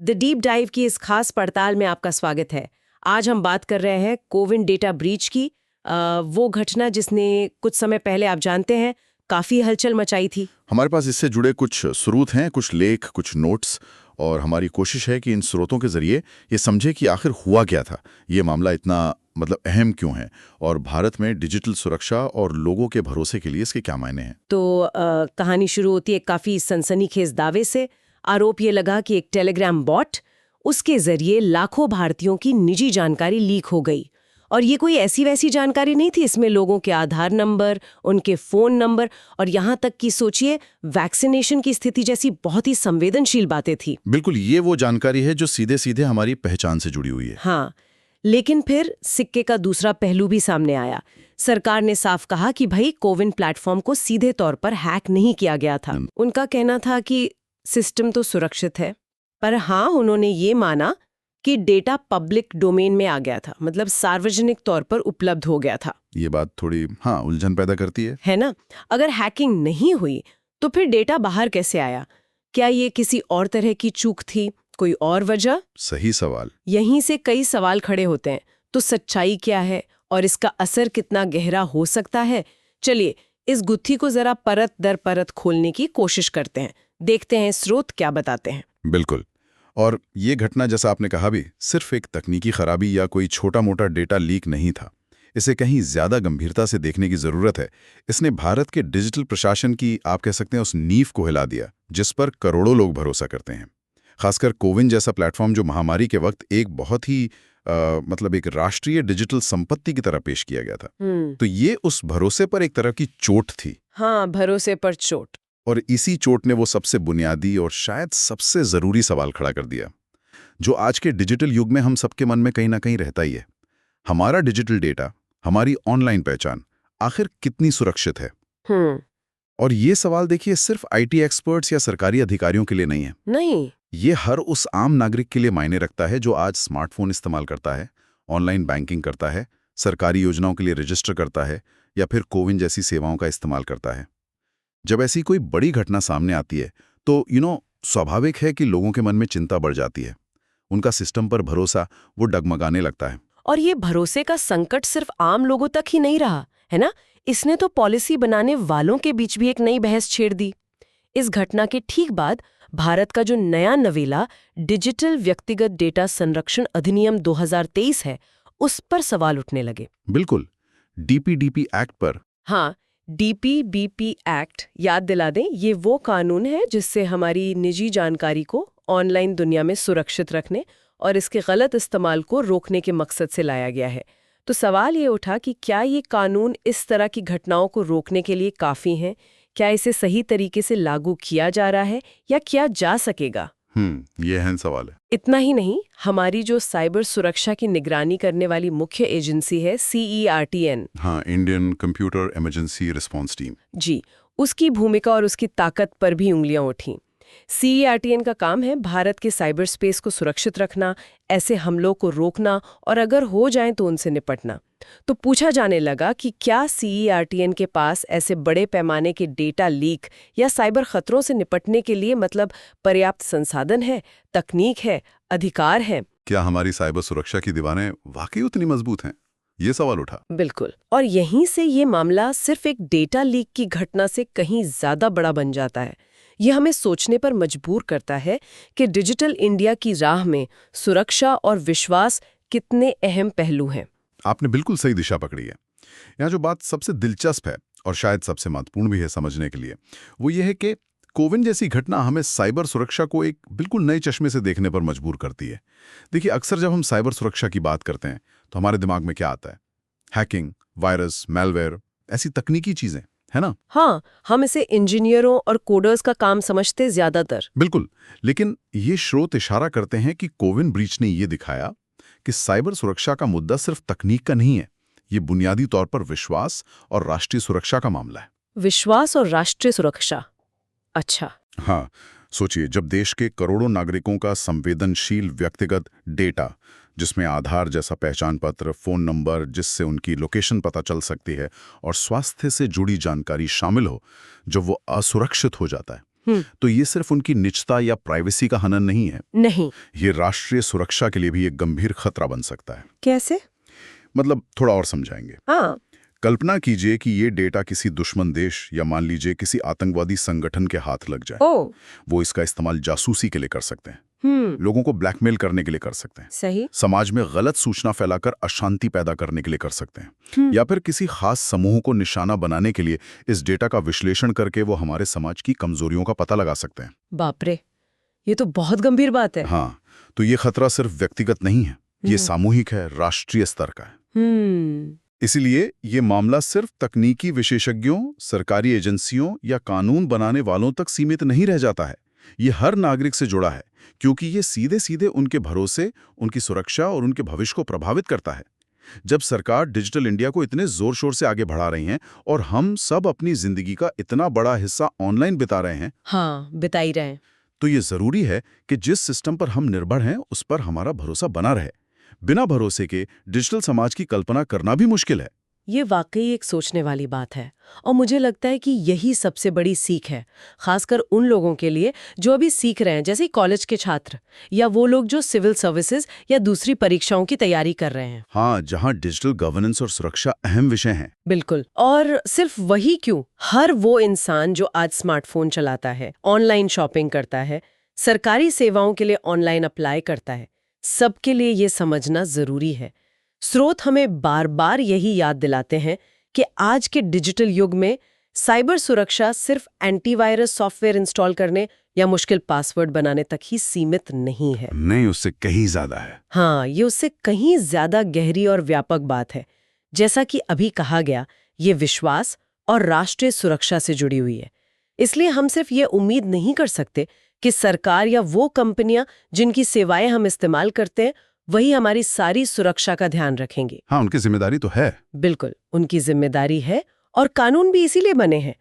The deep dive की इस खास पड़ताल में आपका स्वागत है। आज हम बात कर रहे हैं कोविन डेटा ब्रीच की, वो घटना जिसने कुछ समय पहले आप जानते हैं काफी हलचल मचाई थी। हमारे पास इससे जुड़े कुछ स्रोत हैं, कुछ लेख, कुछ नोट्स, और हमारी कोशिश है कि इन स्रोतों के जरिए ये समझे कि आखिर हुआ क्या था, ये मामला इतना अहम क्यों है, और भारत में डिजिटल सुरक्षा और लोगों के भरोसे के लिए इसके क्या मायने हैं। तो कहानी शुरू होती है काफी सनसनीखेज दावे से। आरोप ये लगा कि एक टेलीग्राम बॉट, उसके जरिए लाखों भारतीयों की निजी जानकारी लीक हो गई। और ये कोई ऐसी वैसी जानकारी नहीं थी, इसमें लोगों के आधार नंबर, उनके फोन नंबर और यहाँ तक कि सोचिए वैक्सीनेशन की स्थिति जैसी बहुत ही संवेदनशील बातें थी। बिल्कुल, ये वो जानकारी है जो सीधे सीधे हमारी पहचान से जुड़ी हुई है। हाँ, लेकिन फिर सिक्के का दूसरा पहलू भी सामने आया। सरकार ने साफ कहा कि भाई कोविन प्लेटफॉर्म को सीधे तौर पर हैक नहीं किया गया था। उनका कहना था कि सिस्टम तो सुरक्षित है, पर हाँ, उन्होंने ये माना कि डेटा पब्लिक डोमेन में आ गया था, मतलब सार्वजनिक तौर पर उपलब्ध हो गया था। ये बात थोड़ी उलझन पैदा करती है ना? अगर हैकिंग नहीं हुई तो फिर डेटा बाहर कैसे आया? क्या ये किसी और तरह की चूक थी, कोई और वजह? सही सवाल। यहीं से कई सवाल खड़े होते हैं। तो सच्चाई क्या है और इसका असर कितना गहरा हो सकता है? चलिए इस गुत्थी को जरा परत दर परत खोलने की कोशिश करते हैं, देखते हैं स्रोत क्या बताते हैं। बिल्कुल। और ये घटना, जैसा आपने कहा भी, सिर्फ एक तकनीकी खराबी या कोई छोटा मोटा डेटा लीक नहीं था। इसे कहीं ज्यादा गंभीरता से देखने की जरूरत है। इसने भारत के डिजिटल प्रशासन की, आप कह सकते हैं, उस नींव को हिला दिया जिस पर करोड़ों लोग भरोसा करते हैं। खासकर कोविन जैसा प्लेटफॉर्म जो महामारी के वक्त एक बहुत ही एक राष्ट्रीय डिजिटल संपत्ति की तरह पेश किया गया था। तो ये उस भरोसे पर एक तरह की चोट थी। हाँ, भरोसे पर चोट। और इसी चोट ने वो सबसे बुनियादी और शायद सबसे जरूरी सवाल खड़ा कर दिया, जो आज के डिजिटल युग में हम सबके मन में कहीं ना कहीं रहता ही है। हमारा डिजिटल डेटा, हमारी ऑनलाइन पहचान आखिर कितनी सुरक्षित है? और ये सवाल देखिए सिर्फ आईटी एक्सपर्ट्स या सरकारी अधिकारियों के लिए नहीं है। नहीं, ये हर उस आम नागरिक के लिए मायने रखता है जो आज स्मार्टफोन इस्तेमाल करता है, ऑनलाइन बैंकिंग करता है, सरकारी योजनाओं के लिए रजिस्टर करता है या फिर कोविन जैसी सेवाओं का इस्तेमाल करता है। जब ऐसी कोई बड़ी घटना सामने आती है तो स्वाभाविक है कि लोगों के मन में चिंता बढ़ जाती है। उनका सिस्टम पर भरोसा वो डगमगाने लगता है। और ये भरोसे का संकट सिर्फ आम लोगों तक ही नहीं रहा है ना, इसने तो पॉलिसी बनाने वालों के बीच भी एक नई बहस छेड़ दी। इस घटना के ठीक बाद भारत का जो नया नवेला डिजिटल व्यक्तिगत डेटा संरक्षण अधिनियम 2023 है, उस पर सवाल उठने लगे। बिल्कुल, डीपीडीपी एक्ट पर। हाँ, डीपीबीपी एक्ट याद दिला दें, ये वो कानून है जिससे हमारी निजी जानकारी को ऑनलाइन दुनिया में सुरक्षित रखने और इसके गलत इस्तेमाल को रोकने के मकसद से लाया गया है। तो सवाल ये उठा कि क्या ये कानून इस तरह की घटनाओं को रोकने के लिए काफी हैं? क्या इसे सही तरीके से लागू किया जा रहा है या किया जा सकेगा? ये अहम सवाल है। इतना ही नहीं, हमारी जो साइबर सुरक्षा की निगरानी करने वाली मुख्य एजेंसी है CERTN, Indian computer emergency response team जी, उसकी भूमिका और उसकी ताकत पर भी उंगलियां उठी। CERTN का काम है भारत के साइबर स्पेस को सुरक्षित रखना, ऐसे हमलों को रोकना और अगर हो जाएं तो उनसे निपटना। तो पूछा जाने लगा कि क्या CERTN के पास ऐसे बड़े पैमाने के डेटा लीक या साइबर खतरों से निपटने के लिए पर्याप्त संसाधन है, तकनीक है, अधिकार है? क्या हमारी साइबर सुरक्षा की दीवारें वाकई उतनी मजबूत हैं? ये सवाल उठा। बिल्कुल। और यहीं से ये मामला सिर्फ एक डेटा लीक की घटना से कहीं ज्यादा बड़ा बन जाता है। ये हमें सोचने पर मजबूर करता है कि डिजिटल इंडिया की राह में सुरक्षा और विश्वास कितने अहम पहलू हैं। आपने बिल्कुल सही दिशा पकड़ी है। यहाँ जो बात सबसे दिलचस्प है और शायद सबसे महत्वपूर्ण भी है समझने के लिए, वो ये है कि कोविन जैसी घटना हमें साइबर सुरक्षा को एक बिल्कुल नए चश्मे से देखने पर मजबूर करती है। देखिए, अक्सर जब हम साइबर सुरक्षा की बात करते हैं तो हमारे दिमाग में क्या आता है? हैकिंग, वायरस, मैलवेयर, ऐसी तकनीकी चीजें, है ना? हाँ, हम इसे इंजीनियरों और कोडर्स का काम समझते ज्यादातर। बिल्कुल, लेकिन ये स्रोत इशारा करते हैं कि कोविन ब्रीच ने ये दिखाया कि साइबर सुरक्षा का मुद्दा सिर्फ तकनीक का नहीं है, ये बुनियादी तौर पर विश्वास और राष्ट्रीय सुरक्षा का मामला है। विश्वास और राष्ट्रीय सुरक्षा, अच्छा। हाँ, सोचिए, जब देश के करोड़ों नागरिकों का संवेदनशील व्यक्तिगत डेटा, जिसमें आधार जैसा पहचान पत्र, फोन नंबर जिससे उनकी लोकेशन पता चल सकती है, और स्वास्थ्य से जुड़ी जानकारी शामिल हो, जब वो असुरक्षित हो जाता है तो ये सिर्फ उनकी निजता या प्राइवेसी का हनन नहीं है, नहीं। ये राष्ट्रीय सुरक्षा के लिए भी एक गंभीर खतरा बन सकता है। कैसे? मतलब थोड़ा और समझाएंगे। हाँ। कल्पना कीजिए कि ये डेटा किसी दुश्मन देश या मान लीजिए किसी आतंकवादी संगठन के हाथ लग जाए। ओ। वो इसका इस्तेमाल जासूसी के लिए कर सकते हैं, लोगों को ब्लैकमेल करने के लिए कर सकते हैं, सही। समाज में गलत सूचना फैलाकर अशांति पैदा करने के लिए कर सकते हैं, या फिर किसी खास समूह को निशाना बनाने के लिए इस डेटा का विश्लेषण करके वो हमारे समाज की कमजोरियों का पता लगा सकते हैं। बाप रे, ये तो बहुत गंभीर बात है। हाँ, तो ये खतरा सिर्फ व्यक्तिगत नहीं है, ये सामूहिक है, राष्ट्रीय स्तर का है। इसीलिए ये मामला सिर्फ तकनीकी विशेषज्ञों, सरकारी एजेंसियों या कानून बनाने वालों तक सीमित नहीं रह जाता है। ये हर नागरिक से जुड़ा है, क्योंकि ये सीधे सीधे उनके भरोसे, उनकी सुरक्षा और उनके भविष्य को प्रभावित करता है। जब सरकार डिजिटल इंडिया को इतने जोर शोर से आगे बढ़ा रही हैं और हम सब अपनी जिंदगी का इतना बड़ा हिस्सा ऑनलाइन बिता रहे हैं, हाँ, बिता ही रहे हैं, तो ये जरूरी है कि जिस सिस्टम पर हम निर्भर हैं उस पर हमारा भरोसा बना रहे। बिना भरोसे के डिजिटल समाज की कल्पना करना भी मुश्किल है। ये वाकई एक सोचने वाली बात है, और मुझे लगता है कि यही सबसे बड़ी सीख है, खासकर उन लोगों के लिए जो अभी सीख रहे हैं, जैसे कॉलेज के छात्र या वो लोग जो सिविल सर्विसेज या दूसरी परीक्षाओं की तैयारी कर रहे हैं। हाँ, जहाँ डिजिटल गवर्नेंस और सुरक्षा अहम विषय हैं। बिल्कुल। और सिर्फ वही क्यों, हर वो इंसान जो आज स्मार्टफोन चलाता है, ऑनलाइन शॉपिंग करता है, सरकारी सेवाओं के लिए ऑनलाइन अप्लाई करता है, सबके लिए ये समझना जरूरी है। स्रोत हमें बार बार यही याद दिलाते हैं कि आज के डिजिटल युग में साइबर सुरक्षा सिर्फ एंटीवायरस सॉफ्टवेयर इंस्टॉल करने या मुश्किल पासवर्ड बनाने तक ही सीमित नहीं है। नहीं, उससे कहीं ज्यादा है। हाँ, ये उससे कहीं ज्यादा गहरी और व्यापक बात है। जैसा कि अभी कहा गया, ये विश्वास और राष्ट्रीय सुरक्षा से जुड़ी हुई है। इसलिए हम सिर्फ ये उम्मीद नहीं कर सकते कि सरकार या वो कंपनियां जिनकी सेवाएं हम इस्तेमाल करते हैं वही हमारी सारी सुरक्षा का ध्यान रखेंगे। हाँ, उनकी जिम्मेदारी तो है। बिल्कुल, उनकी जिम्मेदारी है और कानून भी इसीलिए बने हैं।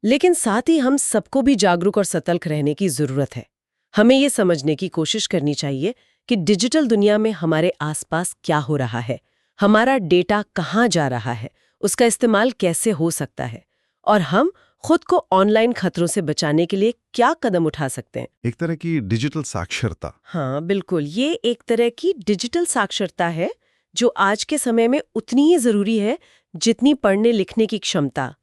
लेकिन साथ ही हम सबको भी जागरूक और सतर्क रहने की जरूरत है। हमें ये समझने की कोशिश करनी चाहिए कि डिजिटल दुनिया में हमारे आसपास क्या हो रहा है, हमारा डेटा कहाँ जा रहा है, उसका इस्तेमाल कैसे हो सकता है, और हम खुद को ऑनलाइन खतरों से बचाने के लिए क्या कदम उठा सकते हैं। एक तरह की डिजिटल साक्षरता। हाँ बिल्कुल, ये एक तरह की डिजिटल साक्षरता है जो आज के समय में उतनी ही जरूरी है जितनी पढ़ने लिखने की क्षमता।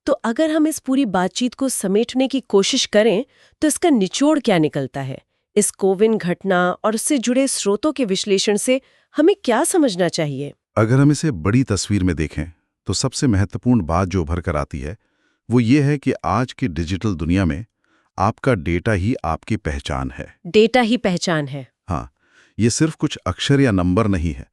तो अगर हम इस पूरी बातचीत को समेटने की कोशिश करें तो इसका निचोड़ क्या निकलता है? इस कोविन घटना और उससे जुड़े स्रोतों के विश्लेषण से हमें क्या समझना चाहिए? अगर हम इसे बड़ी तस्वीर में देखें तो सबसे महत्वपूर्ण बात जो उभर कर आती है वो ये है कि आज की डिजिटल दुनिया में आपका डेटा ही आपकी पहचान है। डेटा ही पहचान है। हाँ, ये सिर्फ कुछ अक्षर या नंबर नहीं है।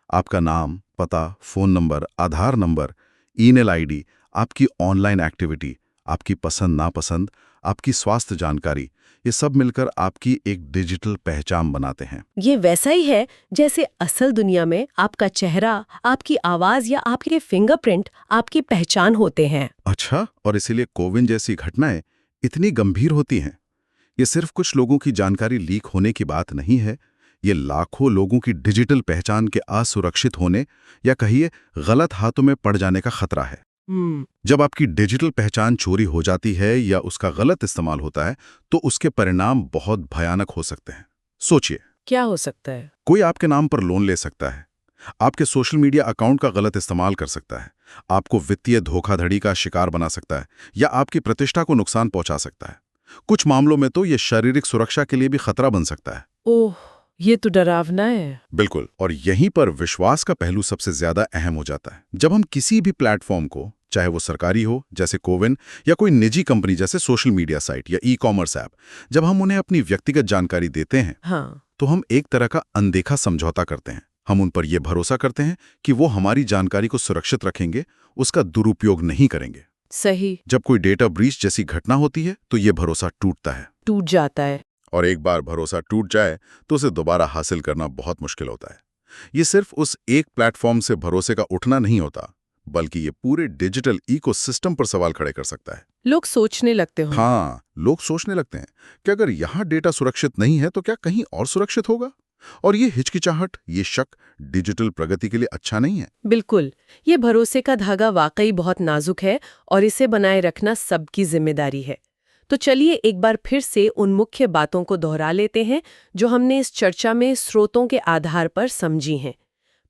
आपका नाम, पता, फोन नंबर, आधार नंबर, ईमेल आईडी, आपकी ऑनलाइन एक्टिविटी, आपकी पसंद नापसंद, आपकी स्वास्थ्य जानकारी, ये सब मिलकर आपकी एक डिजिटल पहचान बनाते हैं। ये वैसा ही है जैसे असल दुनिया में आपका चेहरा, आपकी आवाज या आपके फिंगरप्रिंट आपकी पहचान होते हैं। अच्छा, और इसीलिए कोविन जैसी घटनाएं इतनी गंभीर होती हैं। ये सिर्फ कुछ लोगों की जानकारी लीक होने की बात नहीं है, ये लाखों लोगों की डिजिटल पहचान के असुरक्षित होने या कहिए गलत हाथों में पड़ जाने का खतरा है। जब आपकी डिजिटल पहचान चोरी हो जाती है या उसका गलत इस्तेमाल होता है तो उसके परिणाम बहुत भयानक हो सकते हैं। सोचिए, क्या हो सकता है? कोई आपके नाम पर लोन ले सकता है, आपके सोशल मीडिया अकाउंट का गलत इस्तेमाल कर सकता है, आपको वित्तीय धोखाधड़ी का शिकार बना सकता है या आपकी प्रतिष्ठा को नुकसान पहुंचा सकता है। कुछ मामलों में तो यह शारीरिक सुरक्षा के लिए भी खतरा बन सकता है। ओह, ये तो डरावना है। बिल्कुल, और यहीं पर विश्वास का पहलू सबसे ज्यादा अहम हो जाता है। जब हम किसी भी प्लेटफॉर्म को, चाहे वो सरकारी हो जैसे कोविन या कोई निजी कंपनी जैसे सोशल मीडिया साइट या ई-कॉमर्स ऐप, जब हम उन्हें अपनी व्यक्तिगत जानकारी देते हैं, हाँ, तो हम एक तरह का अनदेखा समझौता करते हैं। हम उन पर यह भरोसा करते हैं कि वो हमारी जानकारी को सुरक्षित रखेंगे, उसका दुरुपयोग नहीं करेंगे। सही। जब कोई डेटा ब्रीच जैसी घटना होती है तो ये भरोसा टूटता है, टूट जाता है। और एक बार भरोसा टूट जाए तो उसे दोबारा हासिल करना बहुत मुश्किल होता है। ये सिर्फ उस एक प्लेटफॉर्म से भरोसे का उठना नहीं होता, बल्कि ये पूरे डिजिटल इकोसिस्टम पर सवाल खड़े कर सकता है। लोग सोचने लगते हो। हाँ, लोग सोचने लगते हैं कि अगर यहाँ डेटा सुरक्षित नहीं है तो क्या कहीं और सुरक्षित होगा? और ये हिचकिचाहट, ये शक डिजिटल प्रगति के लिए अच्छा नहीं है। बिल्कुल, ये भरोसे का धागा वाकई बहुत नाजुक है और इसे बनाए रखना सबकी जिम्मेदारी है। तो चलिए एक बार फिर से उन मुख्य बातों को दोहरा लेते हैं जो हमने इस चर्चा में स्रोतों के आधार पर समझी हैं।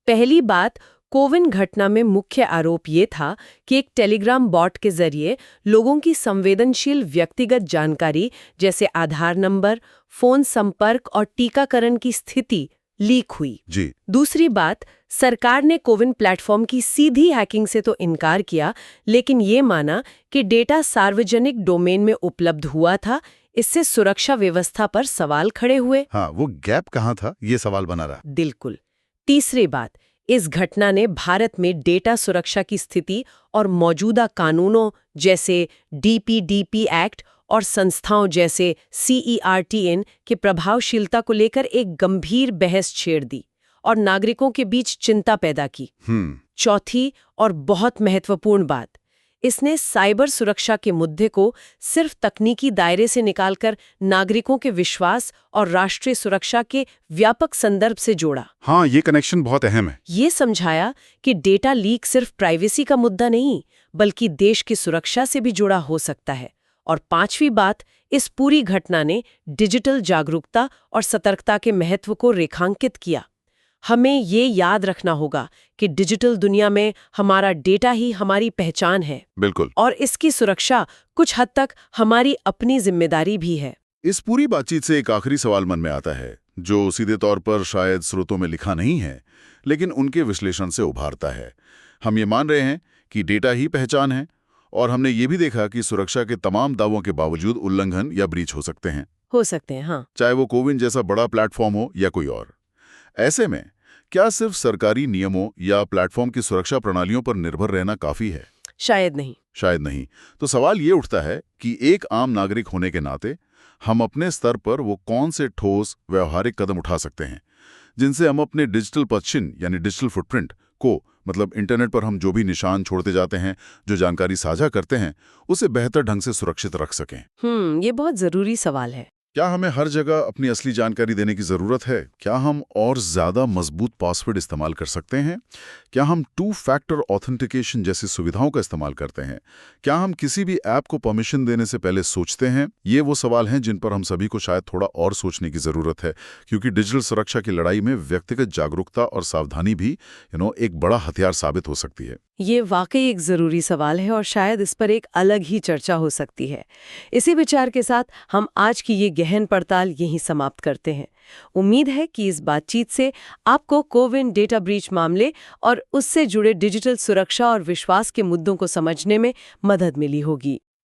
पहली बात, कोविन घटना में मुख्य आरोप ये था कि एक टेलीग्राम बॉट के जरिए लोगों की संवेदनशील व्यक्तिगत जानकारी जैसे आधार नंबर, फोन संपर्क और टीकाकरण की स्थिति लीक हुई। जी। दूसरी बात, सरकार ने कोविन प्लेटफॉर्म की सीधी हैकिंग से तो इनकार किया, लेकिन ये माना कि डेटा सार्वजनिक डोमेन में उपलब्ध हुआ था। इससे सुरक्षा व्यवस्था पर सवाल खड़े हुए। हाँ, वो गैप कहाँ था, ये सवाल बना रहा। बिल्कुल। तीसरी बात, इस घटना ने भारत में डेटा सुरक्षा की स्थिति और मौजूदा कानूनों जैसे डीपीडीपी एक्ट और संस्थाओं जैसे CERTN के प्रभावशीलता को लेकर एक गंभीर बहस छेड़ दी और नागरिकों के बीच चिंता पैदा की। चौथी और बहुत महत्वपूर्ण बात, इसने साइबर सुरक्षा के मुद्दे को सिर्फ तकनीकी दायरे से निकालकर नागरिकों के विश्वास और राष्ट्रीय सुरक्षा के व्यापक संदर्भ से जोड़ा। हाँ, ये कनेक्शन बहुत अहम है। ये समझाया कि डेटा लीक सिर्फ प्राइवेसी का मुद्दा नहीं, बल्कि देश की सुरक्षा से भी जुड़ा हो सकता है। और पांचवी बात, इस पूरी घटना ने डिजिटल जागरूकता और सतर्कता के महत्व को रेखांकित किया। हमें ये याद रखना होगा कि डिजिटल दुनिया में हमारा डेटा ही हमारी पहचान है। बिल्कुल। और इसकी सुरक्षा कुछ हद तक हमारी अपनी जिम्मेदारी भी है। इस पूरी बातचीत से एक आखिरी सवाल मन में आता है, जो सीधे तौर पर शायद स्रोतों में लिखा नहीं है, लेकिन उनके विश्लेषण से उभारता है। हम ये मान रहे हैं कि डेटा ही पहचान है, और हमने ये भी देखा कि सुरक्षा के तमाम दावों के बावजूद उल्लंघन या ब्रीच हो सकते हैं। हाँ। चाहे वो कोविन जैसा बड़ा प्लेटफॉर्म हो या कोई और। ऐसे में क्या सिर्फ सरकारी नियमों या प्लेटफॉर्म की सुरक्षा प्रणालियों पर निर्भर रहना काफी है? शायद नहीं। तो सवाल ये उठता है कि एक आम नागरिक होने के नाते हम अपने स्तर पर वो कौन से ठोस व्यवहारिक कदम उठा सकते हैं जिनसे हम अपने डिजिटल पदचिह्न यानी डिजिटल फुटप्रिंट को, मतलब इंटरनेट पर हम जो भी निशान छोड़ते जाते हैं, जो जानकारी साझा करते हैं, उसे बेहतर ढंग से सुरक्षित रख सकें। ये बहुत जरूरी सवाल है। क्या हमें हर जगह अपनी असली जानकारी देने की जरूरत है? क्या हम और ज्यादा मजबूत पासवर्ड इस्तेमाल कर सकते हैं? क्या हम 2 फैक्टर ऑथेंटिकेशन जैसी सुविधाओं का इस्तेमाल करते हैं? क्या हम किसी भी ऐप को परमिशन देने से पहले सोचते हैं? ये वो सवाल हैं जिन पर हम सभी को शायद थोड़ा और सोचने की जरूरत है, क्योंकि डिजिटल सुरक्षा की लड़ाई में व्यक्तिगत जागरूकता और सावधानी भी एक बड़ा हथियार साबित हो सकती है। ये वाकई एक जरूरी सवाल है और शायद इस पर एक अलग ही चर्चा हो सकती है। इसी विचार के साथ हम आज की ये गहन पड़ताल यहीं समाप्त करते हैं। उम्मीद है कि इस बातचीत से आपको कोविन डेटा ब्रीच मामले और उससे जुड़े डिजिटल सुरक्षा और विश्वास के मुद्दों को समझने में मदद मिली होगी।